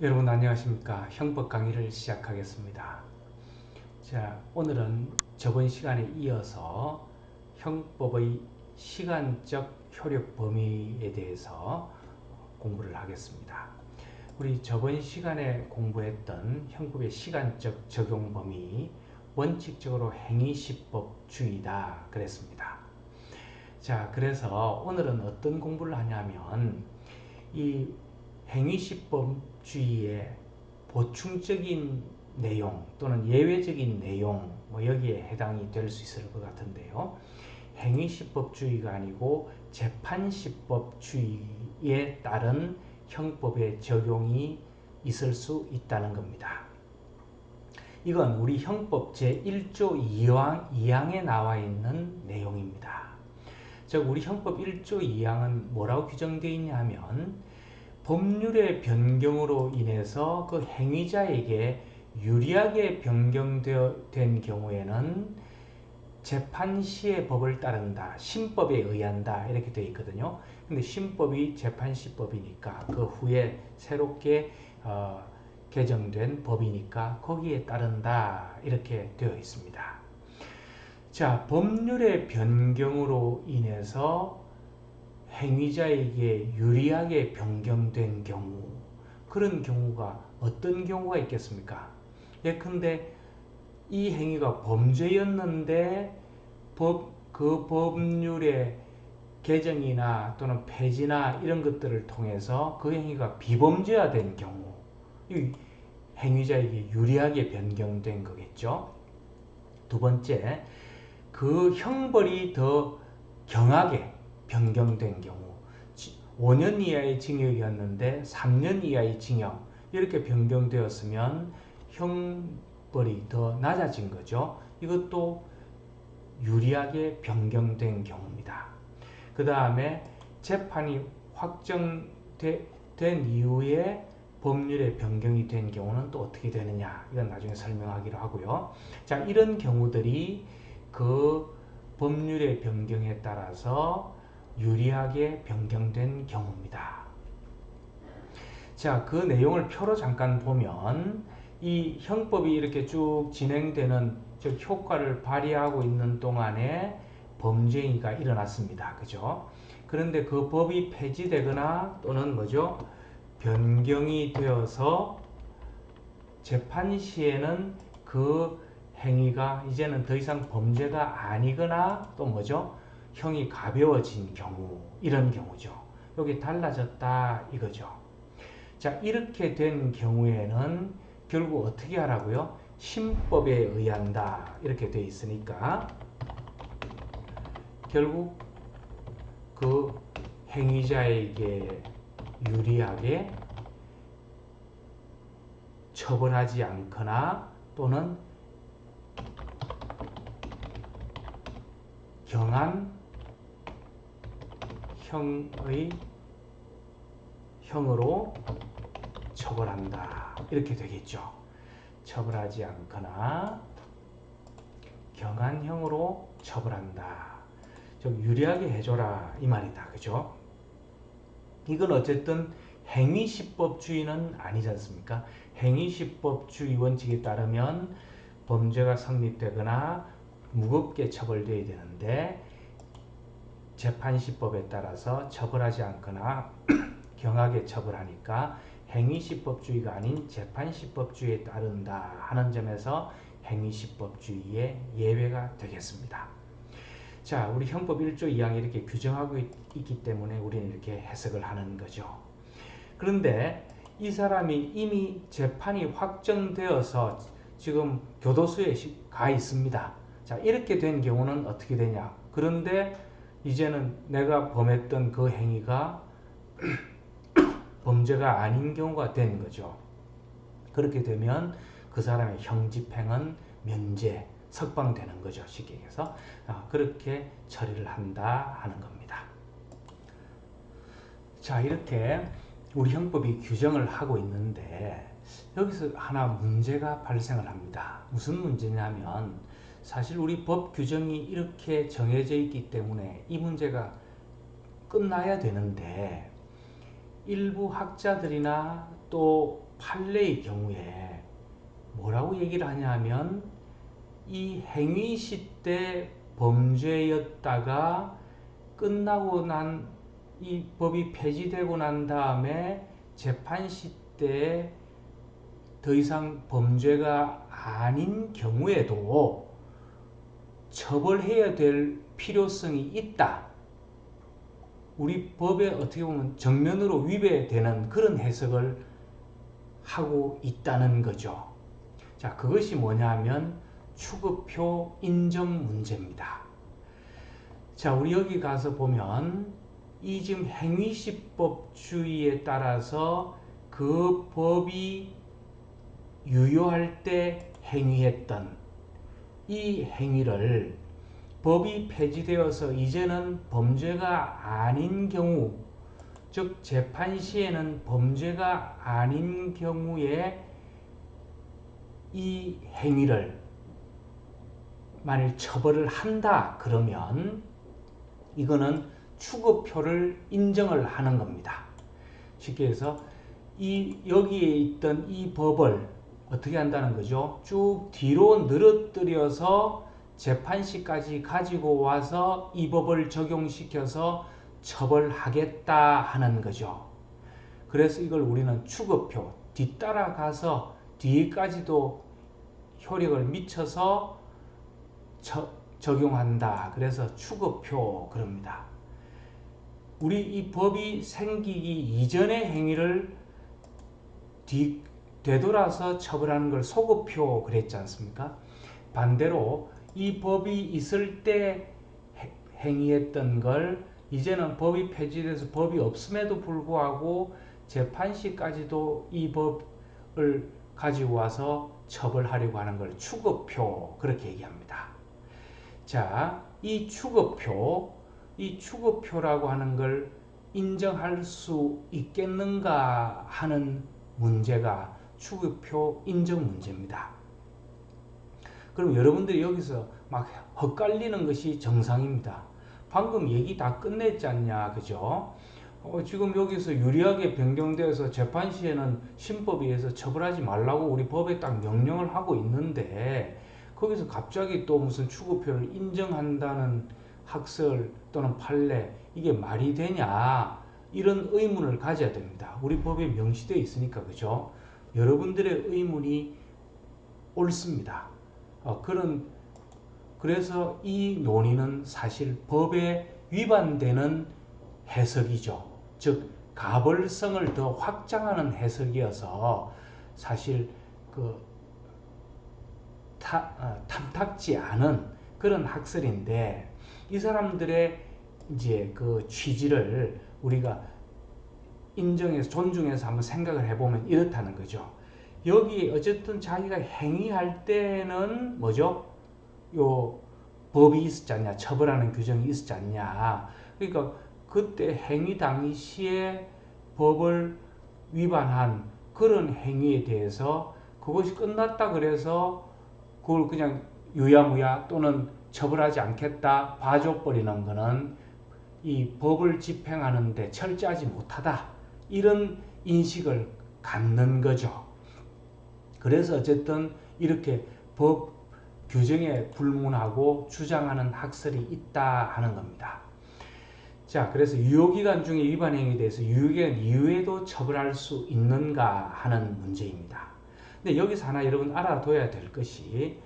여러분 안녕하십니까? 형법 강의를 시작하겠습니다. 자, 오늘은 저번 시간에 이어서 형법의 시간적 효력 범위에 대해서 공부를 하겠습니다. 우리 저번 시간에 공부했던 형법의 시간적 적용 범위, 원칙적으로 행위시법주의다 그랬습니다. 자, 그래서 오늘은 어떤 공부를 하냐면 이 행위시법주의의 보충적인 내용 또는 예외적인 내용 여기에 해당이 될 수 있을 것 같은데요. 행위시법주의가 아니고 재판시법주의에 따른 형법의 적용이 있을 수 있다는 겁니다. 이건 우리 형법 제1조 2항에 나와 있는 내용입니다. 즉 우리 형법 1조 2항은 뭐라고 규정되어 있냐면 법률의 변경으로 인해서 그 행위자에게 유리하게 변경된 경우에는 재판 시의 법을 따른다. 신법에 의한다. 이렇게 되어 있거든요. 근데 신법이 재판시법이니까 그 후에 새롭게 개정된 법이니까 거기에 따른다. 이렇게 되어 있습니다. 자, 법률의 변경으로 인해서 행위자에게 유리하게 변경된 경우, 그런 경우가 어떤 경우가 있겠습니까? 예컨대 이 행위가 범죄였는데 그 법률의 개정이나 또는 폐지나 이런 것들을 통해서 그 행위가 비범죄화된 경우, 이 행위자에게 유리하게 변경된 거겠죠. 두 번째, 그 형벌이 더 경하게 변경된 경우, 5년 이하의 징역이었는데 3년 이하의 징역 이렇게 변경되었으면 형벌이 더 낮아진 거죠. 이것도 유리하게 변경된 경우입니다. 그 다음에 재판이 확정된 이후에 법률의 변경이 된 경우는 또 어떻게 되느냐, 이건 나중에 설명하기로 하고요. 자, 이런 경우들이 그 법률의 변경에 따라서 유리하게 변경된 경우입니다. 자, 그 내용을 표로 잠깐 보면 이 형법이 이렇게 쭉 진행되는, 즉 효과를 발휘하고 있는 동안에 범죄가 일어났습니다. 그죠? 그런데 그 법이 폐지되거나 또는 뭐죠? 변경이 되어서 재판 시에는 그 행위가 이제는 더 이상 범죄가 아니거나 또 뭐죠? 형이 가벼워진 경우, 이런 경우죠. 여기 달라졌다 이거죠. 자, 이렇게 된 경우에는 결국 어떻게 하라고요? 신법에 의한다 이렇게 돼 있으니까 결국 그 행위자에게 유리하게 처벌하지 않거나 또는 경한 형으로 처벌한다 이렇게 되겠죠. 처벌하지 않거나 경한형으로 처벌한다. 좀 유리하게 해줘라 이 말이다. 그죠? 이건 어쨌든 행위시법주의는 아니지 않습니까? 행위시법주의 원칙에 따르면 범죄가 성립되거나 무겁게 처벌되어야 되는데 재판시법에 따라서 처벌하지 않거나 경하게 처벌하니까 행위시법주의가 아닌 재판시법주의에 따른다 하는 점에서 행위시법주의의 예외가 되겠습니다. 자, 우리 형법 1조 2항에 이렇게 규정하고 있기 때문에 우리는 이렇게 해석을 하는 거죠. 그런데 이 사람이 이미 재판이 확정되어서 지금 교도소에 가 있습니다. 자, 이렇게 된 경우는 어떻게 되냐? 그런데 이제는 내가 범했던 그 행위가 범죄가 아닌 경우가 된 거죠. 그렇게 되면 그 사람의 형집행은 면제, 석방되는 거죠. 쉽게 얘기해서 그렇게 처리를 한다 하는 겁니다. 자, 이렇게 우리 형법이 규정을 하고 있는데 여기서 하나 문제가 발생을 합니다. 무슨 문제냐면 사실 우리 법 규정이 이렇게 정해져 있기 때문에 이 문제가 끝나야 되는데 일부 학자들이나 또 판례의 경우에 뭐라고 얘기를 하냐면 이 행위시 때 범죄였다가 끝나고 난 이 법이 폐지되고 난 다음에 재판시 때 더 이상 범죄가 아닌 경우에도 처벌해야 될 필요성이 있다. 우리 법에 어떻게 보면 정면으로 위배되는 그런 해석을 하고 있다는 거죠. 자, 그것이 뭐냐면 추급표 인정 문제입니다. 자, 우리 여기 가서 보면 이 지금 행위시법주의에 따라서 그 법이 유효할 때 행위했던 이 행위를 법이 폐지되어서 이제는 범죄가 아닌 경우, 즉 재판 시에는 범죄가 아닌 경우에 이 행위를 만일 처벌을 한다 그러면 이거는 추급표를 인정을 하는 겁니다. 쉽게 해서 이 여기에 있던 이 법을 어떻게 한다는 거죠? 쭉 뒤로 늘어뜨려서 재판시까지 가지고 와서 이 법을 적용시켜서 처벌하겠다 하는 거죠. 그래서 이걸 우리는 추급표, 뒤따라가서 뒤에까지도 효력을 미쳐서 적용한다. 그래서 추급표 그럽니다. 우리 이 법이 생기기 이전의 행위를 되돌아서 처벌하는 걸 소급표 그랬지 않습니까? 반대로 이 법이 있을 때 행위했던 걸 이제는 법이 폐지돼서 법이 없음에도 불구하고 재판시까지도 이 법을 가지고 와서 처벌하려고 하는 걸 추급표 그렇게 얘기합니다. 자, 이 추급표라고 하는 걸 인정할 수 있겠는가 하는 문제가 추급표 인정 문제입니다. 그럼 여러분들이 여기서 막 헛갈리는 것이 정상입니다. 방금 얘기 다 끝냈지 않냐, 그죠? 지금 여기서 유리하게 변경되어서 재판 시에는 신법에 의해서 처벌하지 말라고 우리 법에 딱 명령을 하고 있는데 거기서 갑자기 또 무슨 추구표를 인정한다는 학설 또는 판례 이게 말이 되냐 이런 의문을 가져야 됩니다. 우리 법에 명시되어 있으니까 그죠? 여러분들의 의문이 옳습니다. 그래서 이 논의는 사실 법에 위반되는 해석이죠. 즉 가벌성을 더 확장하는 해석이어서 사실 그 탐탁지 않은 그런 학설인데 이 사람들의 이제 그 취지를 우리가 인정해서 존중해서 한번 생각을 해보면 이렇다는 거죠. 여기 어쨌든 자기가 행위할 때는 뭐죠? 요 법이 있었지 않냐, 처벌하는 규정이 있었지 않냐. 그러니까 그때 행위 당시에 법을 위반한 그런 행위에 대해서 그것이 끝났다 그래서 그걸 그냥 유야무야 또는 처벌하지 않겠다 봐줘버리는 거는 이 법을 집행하는데 철저하지 못하다 이런 인식을 갖는 거죠. 그래서 어쨌든 이렇게 법 규정에 불문하고 주장하는 학설이 있다 하는 겁니다. 자, 그래서 유효기간 중에 위반 행위에 대해서 유효기간 이후에도 처벌할 수 있는가 하는 문제입니다. 근데 여기서 하나 여러분 알아둬야 될 것이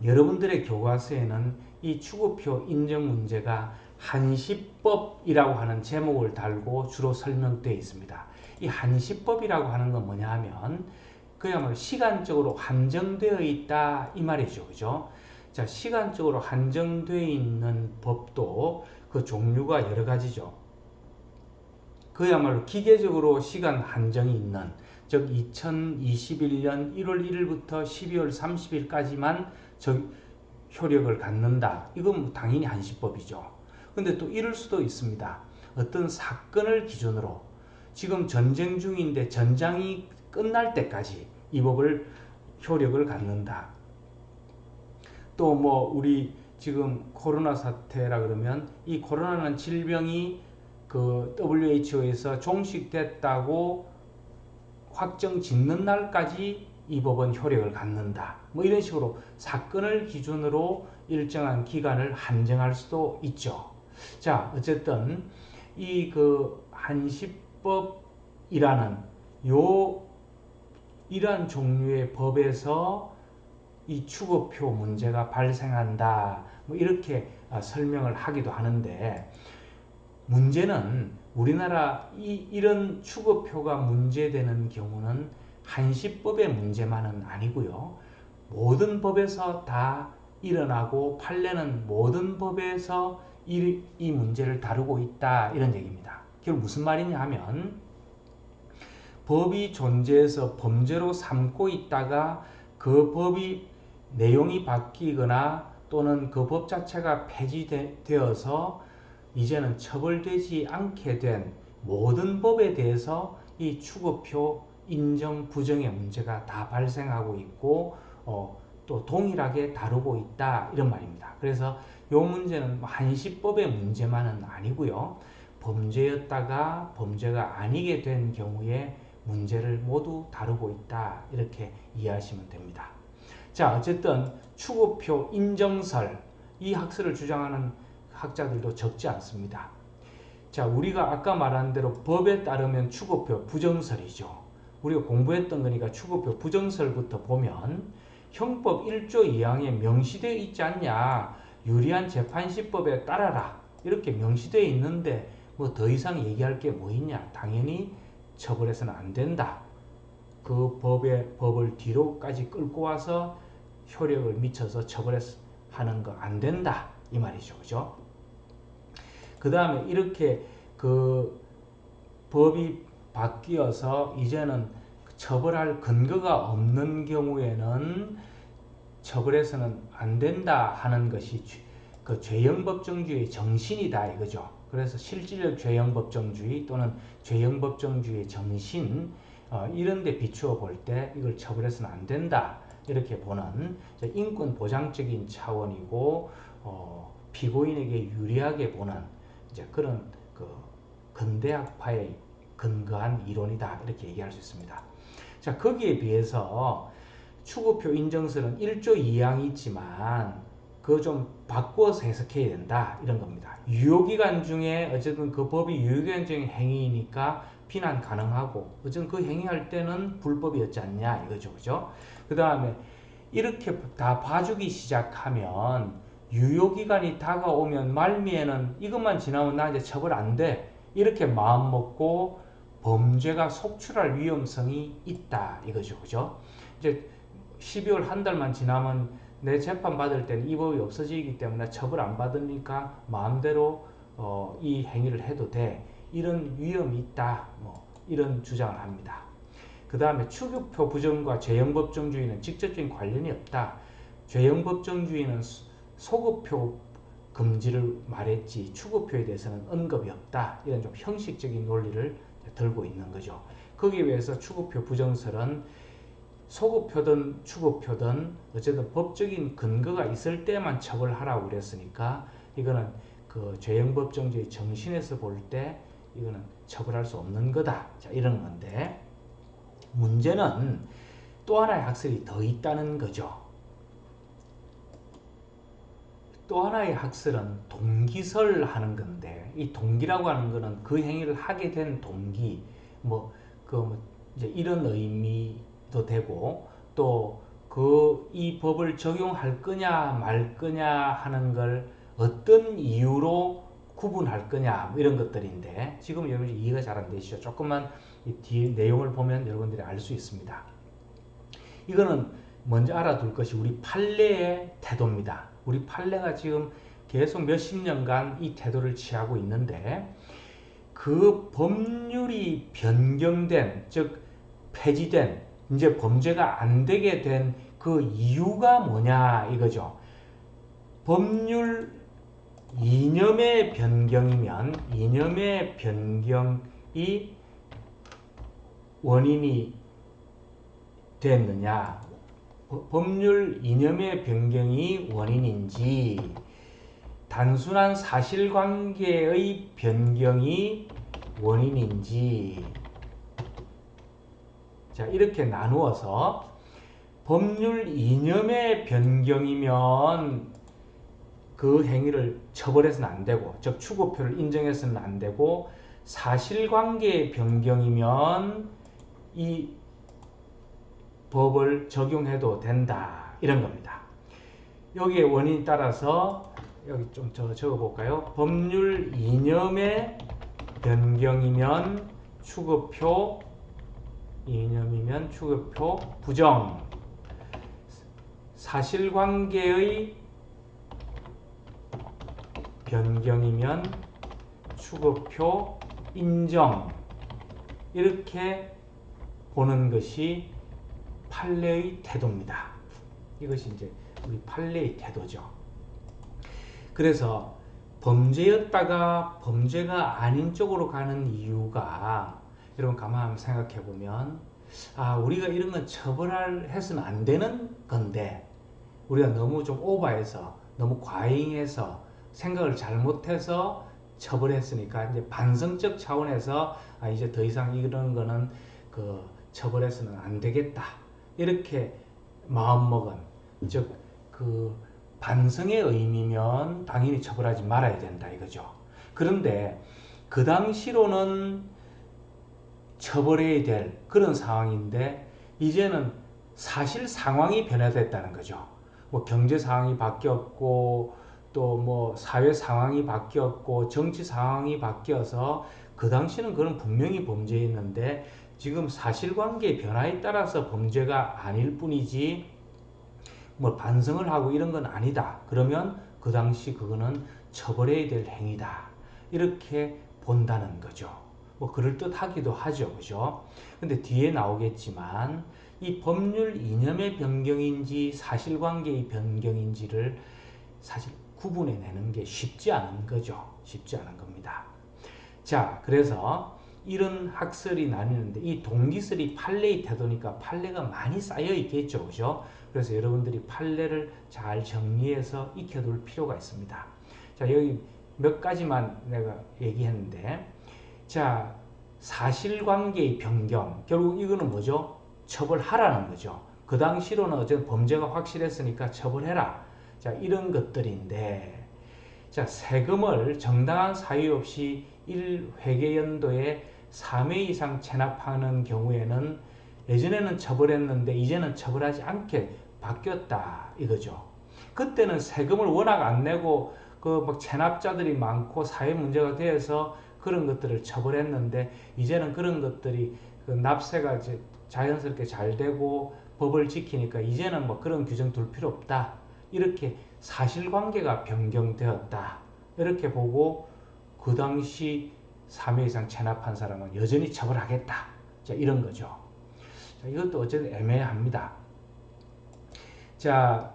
여러분들의 교과서에는 이 추구표 인정 문제가 한시법이라고 하는 제목을 달고 주로 설명되어 있습니다. 이 한시법이라고 하는 건 뭐냐 하면 그야말로 시간적으로 한정되어 있다 이 말이죠. 그죠? 자, 시간적으로 한정되어 있는 법도 그 종류가 여러 가지죠. 그야말로 기계적으로 시간 한정이 있는 즉 2021년 1월 1일부터 12월 30일까지만 효력을 갖는다. 이건 당연히 한시법이죠. 근데 또 이럴 수도 있습니다. 어떤 사건을 기준으로 지금 전쟁 중인데 전장이 끝날 때까지 이 법을 효력을 갖는다. 또 뭐 우리 지금 코로나 사태라 그러면 이 코로나는 질병이 그 WHO에서 종식됐다고 확정 짓는 날까지 이 법은 효력을 갖는다. 뭐 이런 식으로 사건을 기준으로 일정한 기간을 한정할 수도 있죠. 자, 어쨌든 이 그 한시법이라는 이러한 종류의 법에서 이 추급표 문제가 발생한다. 뭐 이렇게 설명을 하기도 하는데, 문제는 우리나라 이런 추급표가 문제되는 경우는 한시법의 문제만은 아니고요. 모든 법에서 다 일어나고 판례는 모든 법에서 이 문제를 다루고 있다, 이런 얘기입니다. 결국 무슨 말이냐 하면, 법이 존재해서 범죄로 삼고 있다가 그 법이 내용이 바뀌거나 또는 그 법 자체가 폐지되어서 이제는 처벌되지 않게 된 모든 법에 대해서 이 추급표 인정 부정의 문제가 다 발생하고 있고 또 동일하게 다루고 있다, 이런 말입니다. 그래서 이 문제는 한시법의 문제만은 아니고요. 범죄였다가 범죄가 아니게 된 경우에 문제를 모두 다루고 있다, 이렇게 이해하시면 됩니다. 자, 어쨌든 추급표 인정설, 이 학설을 주장하는 학자들도 적지 않습니다. 자, 우리가 아까 말한 대로 법에 따르면 추급표 부정설이죠. 우리가 공부했던 거니까 추급표 부정설부터 보면 형법 1조 2항에 명시되어 있지 않냐, 유리한 재판시법에 따라라, 이렇게 명시되어 있는데 뭐 더 이상 얘기할 게 뭐 있냐. 당연히 처벌해서는 안 된다. 그 법을 뒤로까지 끌고 와서 효력을 미쳐서 처벌하는 거 안 된다, 이 말이죠. 그죠? 그 다음에 이렇게 그 법이 바뀌어서 이제는 처벌할 근거가 없는 경우에는 처벌해서는 안 된다 하는 것이 그 죄형법정주의 정신이다, 이거죠. 그래서 실질적 죄형법정주의 또는 죄형법정주의 정신, 이런 데 비추어 볼 때 이걸 처벌해서는 안 된다, 이렇게 보는 인권 보장적인 차원이고, 피고인에게 유리하게 보는 이제 그런 그 근대학파의 근거한 이론이다, 이렇게 얘기할 수 있습니다. 자, 거기에 비해서 추급표 인정설은 1조 2항이 있지만 그거 좀 바꿔서 해석해야 된다, 이런 겁니다. 유효기간 중에 어쨌든 그 법이 유효기간 중에 행위이니까 비난 가능하고, 어쨌든 그 행위할 때는 불법이었지 않냐, 이거죠. 그죠? 그 다음에 이렇게 다 봐주기 시작하면 유효기간이 다가오면 말미에는 이것만 지나면 나 이제 처벌 안 돼, 이렇게 마음먹고 범죄가 속출할 위험성이 있다, 이거죠. 그죠? 이제 12월 한 달만 지나면 내 재판 받을 때는 이 법이 없어지기 때문에 처벌 안 받으니까 마음대로 이 행위를 해도 돼, 이런 위험이 있다, 뭐 이런 주장을 합니다. 그 다음에 추급표 부정과 죄형법정주의는 직접적인 관련이 없다. 죄형법정주의는 소급표 금지를 말했지 추급표에 대해서는 언급이 없다, 이런 좀 형식적인 논리를 들고 있는 거죠. 거기에 비해서 추급표 부정설은 소급표든 추급표든 어쨌든 법적인 근거가 있을 때만 처벌하라고 그랬으니까 이거는 그 죄형법정주의 정신에서 볼 때 이거는 처벌할 수 없는 거다, 자, 이런 건데, 문제는 또 하나의 학설이 더 있다는 거죠. 또 하나의 학설은 동기설 하는 건데, 이 동기라고 하는 거는 그 행위를 하게 된 동기, 이제 이런 의미도 되고, 또 이 법을 적용할 거냐 말 거냐 하는 걸 어떤 이유로 구분할 거냐, 뭐 이런 것들인데, 지금 여러분이 이해가 잘 안 되시죠? 조금만 이 뒤에 내용을 보면 여러분들이 알 수 있습니다. 이거는 먼저 알아둘 것이 우리 판례의 태도입니다. 우리 판례가 지금 계속 몇십 년간 이 태도를 취하고 있는데, 그 법률이 변경된, 즉 폐지된, 이제 범죄가 안 되게 된 그 이유가 뭐냐, 이거죠. 법률 이념의 변경이면 이념의 변경이 원인이 됐느냐, 법률 이념의 변경이 원인인지 단순한 사실관계의 변경이 원인인지, 자, 이렇게 나누어서 법률 이념의 변경이면 그 행위를 처벌해서는 안 되고, 즉 추구표를 인정해서는 안 되고, 사실관계의 변경이면 이 법을 적용해도 된다, 이런 겁니다. 여기에 원인에 따라서 여기 좀 적어볼까요? 법률 이념의 변경이면 추구표, 이념이면 추구표 부정, 사실관계의 변경이면 추구표 인정, 이렇게 보는 것이 판례의 태도입니다. 이것이 이제 우리 판례의 태도죠. 그래서 범죄였다가 범죄가 아닌 쪽으로 가는 이유가, 여러분 가만 한번 생각해 보면, 우리가 이런 건 처벌해서는 안 되는 건데 우리가 너무 좀 오버해서, 너무 과잉해서, 생각을 잘못해서 처벌했으니까 이제 반성적 차원에서 이제 더 이상 이런 거는 처벌해서는 안 되겠다, 이렇게 마음먹은, 즉 반성의 의미면 당연히 처벌하지 말아야 된다, 이거죠. 그런데 그 당시로는 처벌해야 될 그런 상황인데 이제는 사실 상황이 변화됐다는 거죠. 뭐 경제 상황이 바뀌었고, 또 뭐 사회 상황이 바뀌었고, 정치 상황이 바뀌어서 그 당시는 그런 분명히 범죄였는데 지금 사실관계의 변화에 따라서 범죄가 아닐 뿐이지 뭐 반성을 하고 이런 건 아니다, 그러면 그 당시 그거는 처벌해야 될 행위다, 이렇게 본다는 거죠. 뭐 그럴듯하기도 하죠, 그죠? 근데 뒤에 나오겠지만 이 법률 이념의 변경인지 사실관계의 변경인지를 사실 구분해내는 게 쉽지 않은 거죠. 쉽지 않은 겁니다. 자, 그래서 이런 학설이 나뉘는데 이 동기설이 판례의 태도니까 판례가 많이 쌓여 있겠죠, 그죠? 그래서 여러분들이 판례를 잘 정리해서 익혀둘 필요가 있습니다. 자, 여기 몇 가지만 내가 얘기했는데, 자, 사실관계의 변경, 결국 이거는 뭐죠? 처벌하라는 거죠. 그 당시로는 어쨌든 범죄가 확실했으니까 처벌해라, 자, 이런 것들인데, 자, 세금을 정당한 사유 없이 1회계연도에 3회 이상 체납하는 경우에는 예전에는 처벌했는데 이제는 처벌하지 않게 바뀌었다, 이거죠. 그때는 세금을 워낙 안 내고 막 체납자들이 많고 사회 문제가 되어서 그런 것들을 처벌했는데 이제는 그런 것들이 납세가 자연스럽게 잘 되고 법을 지키니까 이제는 뭐 그런 규정 둘 필요 없다, 이렇게 사실관계가 변경되었다, 이렇게 보고 그 당시 3회 이상 체납한 사람은 여전히 처벌하겠다, 자, 이런 거죠. 자, 이것도 어쨌든 애매합니다. 자,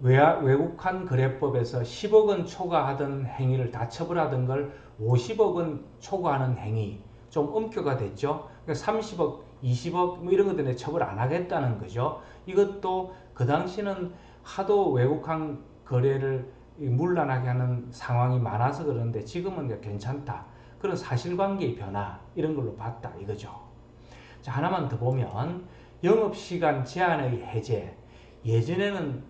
외국환 거래법에서 10억 원 초과하던 행위를 다 처벌하던 걸 50억 원 초과하는 행위, 좀 엄격화 됐죠. 그러니까 30억, 20억 뭐 이런 것들은 처벌 안 하겠다는 거죠. 이것도 그 당시는 하도 외국환 거래를 문란하게 하는 상황이 많아서 그러는데 지금은 괜찮다, 그런 사실관계의 변화, 이런 걸로 봤다, 이거죠. 자, 하나만 더 보면 영업시간 제한의 해제. 예전에는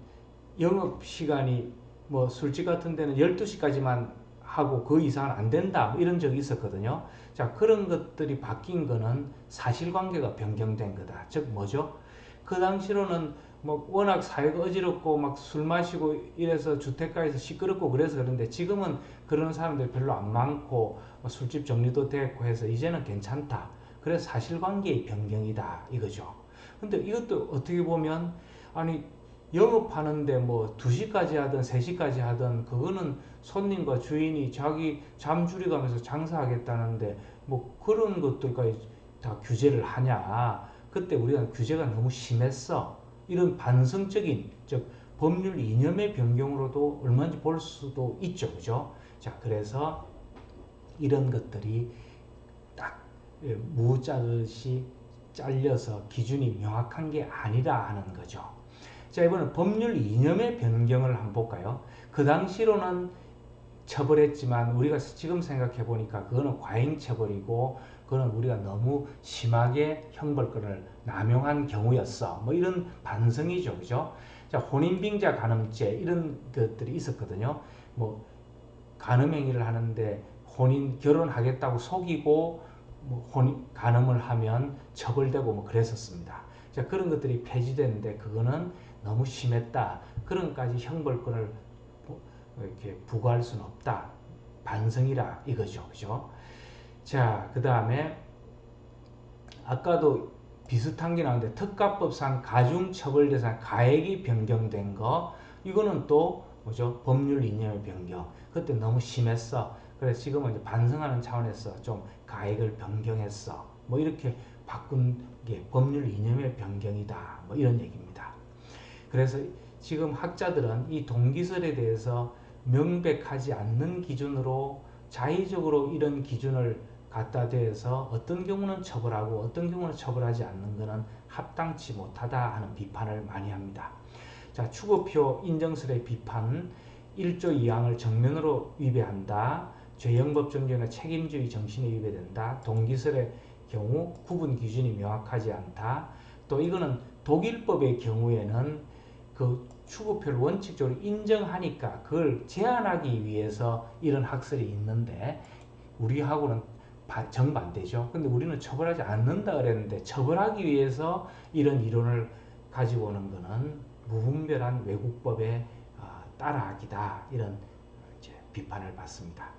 영업시간이 뭐 술집 같은 데는 12시까지만 하고 그 이상은 안 된다, 뭐 이런 적이 있었거든요. 자, 그런 것들이 바뀐 거는 사실관계가 변경된 거다. 즉 뭐죠? 그 당시로는 뭐 워낙 사회가 어지럽고 막 술 마시고 이래서 주택가에서 시끄럽고 그래서 그런데 지금은 그런 사람들 별로 안 많고 뭐 술집 정리도 됐고 해서 이제는 괜찮다, 그래서 사실관계의 변경이다, 이거죠. 근데 이것도 어떻게 보면, 아니 영업하는데 뭐 2시까지 하든 3시까지 하든 그거는 손님과 주인이 자기 잠 줄여가면서 장사하겠다는데 뭐 그런 것들까지 다 규제를 하냐. 그때 우리가 규제가 너무 심했어. 이런 반성적인, 즉 법률 이념의 변경으로도 얼마든지 볼 수도 있죠, 그죠? 자, 그래서 이런 것들이 딱 무자르시 잘려서 기준이 명확한 게 아니라 하는 거죠. 자, 이번엔 법률 이념의 변경을 한번 볼까요? 그 당시로는 처벌했지만 우리가 지금 생각해 보니까 그거는 과잉 처벌이고 그건 우리가 너무 심하게 형벌권을 남용한 경우였어. 뭐 이런 반성이죠, 그죠? 자, 혼인빙자 간음죄 이런 것들이 있었거든요. 뭐 간음행위를 하는데 결혼하겠다고 속이고 뭐 간음을 하면 처벌되고 뭐 그랬었습니다. 자, 그런 것들이 폐지됐는데 그거는 너무 심했다. 그런 것까지 형벌권을 이렇게 부과할 수는 없다. 반성이라 이거죠, 그죠? 자, 그 다음에 아까도 비슷한 게 나오는데 특가법상 가중처벌대상 가액이 변경된 거 이거는 또 뭐죠? 법률 이념의 변경. 그때 너무 심했어. 그래서 지금은 이제 반성하는 차원에서 좀 가액을 변경했어. 뭐 이렇게 바꾼 게 법률 이념의 변경이다. 뭐 이런 얘기입니다. 그래서 지금 학자들은 이 동기설에 대해서 명백하지 않는 기준으로 자의적으로 이런 기준을 갖다 대서 어떤 경우는 처벌하고 어떤 경우는 처벌하지 않는 것은 합당치 못하다 하는 비판을 많이 합니다. 자, 추구표 인정설의 비판 1조 2항을 정면으로 위배한다. 죄형법정경의 책임주의 정신에 위배된다. 동기설의 경우 구분 기준이 명확하지 않다. 또 이거는 독일법의 경우에는 그 추구표를 원칙적으로 인정하니까 그걸 제한하기 위해서 이런 학설이 있는데 우리하고는 정반대죠. 근데 우리는 처벌하지 않는다 그랬는데 처벌하기 위해서 이런 이론을 가지고 오는 것은 무분별한 외국법의 따라하기다. 이런 이제 비판을 받습니다.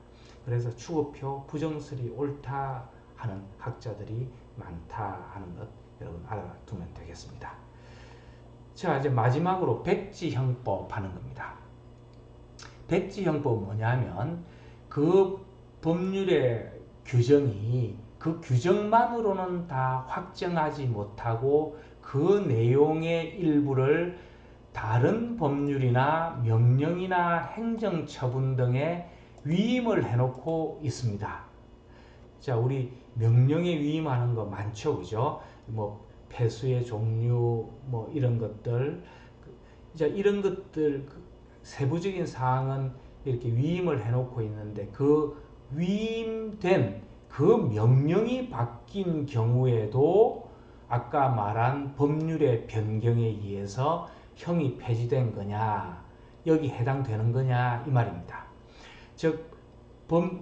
그래서 추구표 부정설이 옳다 하는 학자들이 많다 하는 것 여러분 알아두면 되겠습니다. 자, 이제 마지막으로 백지형법 하는 겁니다. 백지형법은 뭐냐면 그 법률의 규정이 그 규정만으로는 다 확정하지 못하고 그 내용의 일부를 다른 법률이나 명령이나 행정처분 등에 위임을 해놓고 있습니다. 자, 우리 명령에 위임하는 거 많죠, 그죠? 뭐 폐수의 종류, 뭐 이런 것들, 자, 이런 것들 세부적인 사항은 이렇게 위임을 해놓고 있는데 그 위임된 그 명령이 바뀐 경우에도 아까 말한 법률의 변경에 의해서 형이 폐지된 거냐, 여기 해당되는 거냐 이 말입니다. 즉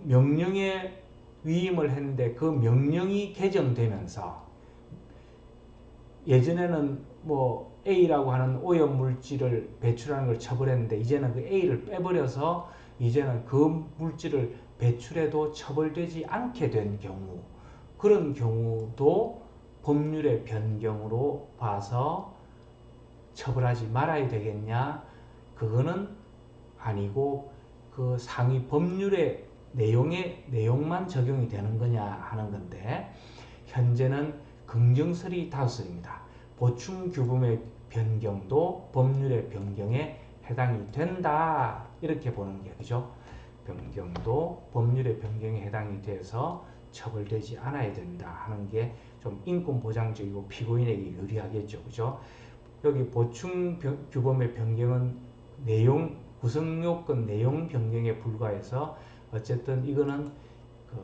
명령에 위임을 했는데 그 명령이 개정되면서 예전에는 뭐 A라고 하는 오염 물질을 배출하는 걸 처벌했는데 이제는 그 A를 빼버려서 이제는 그 물질을 배출해도 처벌되지 않게 된 경우, 그런 경우도 법률의 변경으로 봐서 처벌하지 말아야 되겠냐? 그거는 아니고 그 상위 법률의 내용만 적용이 되는 거냐 하는 건데 현재는 긍정설이 다수설입니다. 보충 규범의 변경도 법률의 변경에 해당이 된다 이렇게 보는 게 그죠? 변경도 법률의 변경에 해당이 돼서 처벌되지 않아야 된다 하는 게 좀 인권보장적이고 피고인에게 유리하겠죠, 그죠? 여기 보충 규범의 변경은 내용 구성요건 내용 변경에 불과해서 어쨌든 이거는 그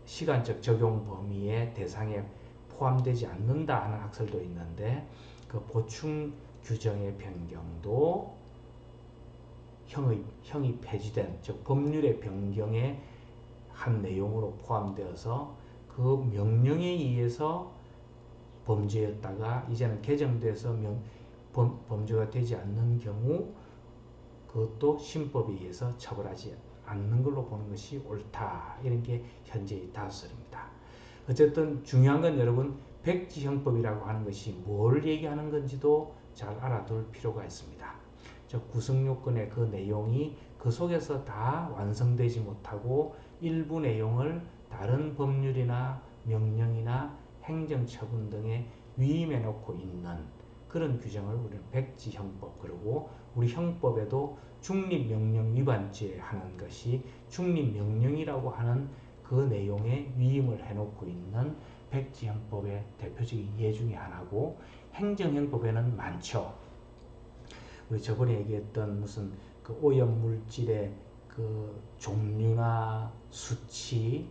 시간적 적용 범위의 대상에 포함되지 않는다 하는 학설도 있는데 그 보충 규정의 변경도 형이 폐지된 즉 법률의 변경의 한 내용으로 포함되어서 그 명령에 의해서 범죄였다가 이제는 개정돼서 범죄가 되지 않는 경우 그것도 신법에 의해서 처벌하지 않는 걸로 보는 것이 옳다. 이런 게 현재의 다수설입니다. 어쨌든 중요한 건 여러분 백지형법이라고 하는 것이 뭘 얘기하는 건지도 잘 알아둘 필요가 있습니다. 즉 구성요건의 그 내용이 그 속에서 다 완성되지 못하고 일부 내용을 다른 법률이나 명령이나 행정처분 등에 위임해 놓고 있는 그런 규정을 우리는 백지형법, 그리고 우리 형법에도 중립명령 위반죄 하는 것이 중립명령이라고 하는 그 내용에 위임을 해놓고 있는 백지형법의 대표적인 예 중에 하나고 행정형법에는 많죠. 우리 저번에 얘기했던 무슨 그 오염물질의 그 종류나 수치,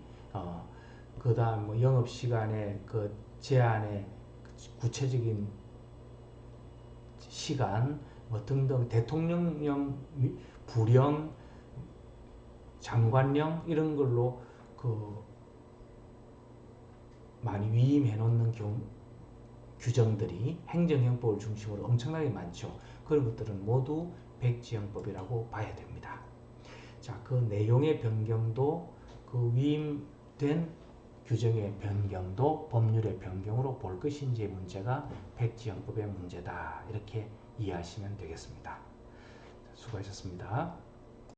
그다음 뭐 영업 시간의 그 제한의 구체적인 시간 뭐 등등 대통령령, 부령, 장관령 이런 걸로 그 많이 위임해 놓는 규정들이 행정형법을 중심으로 엄청나게 많죠. 그런 것들은 모두 백지형법이라고 봐야 됩니다. 자, 그 내용의 변경도 그 위임된 규정의 변경도 법률의 변경으로 볼 것인지의 문제가 백지형법의 문제다. 이렇게 이해하시면 되겠습니다. 수고하셨습니다.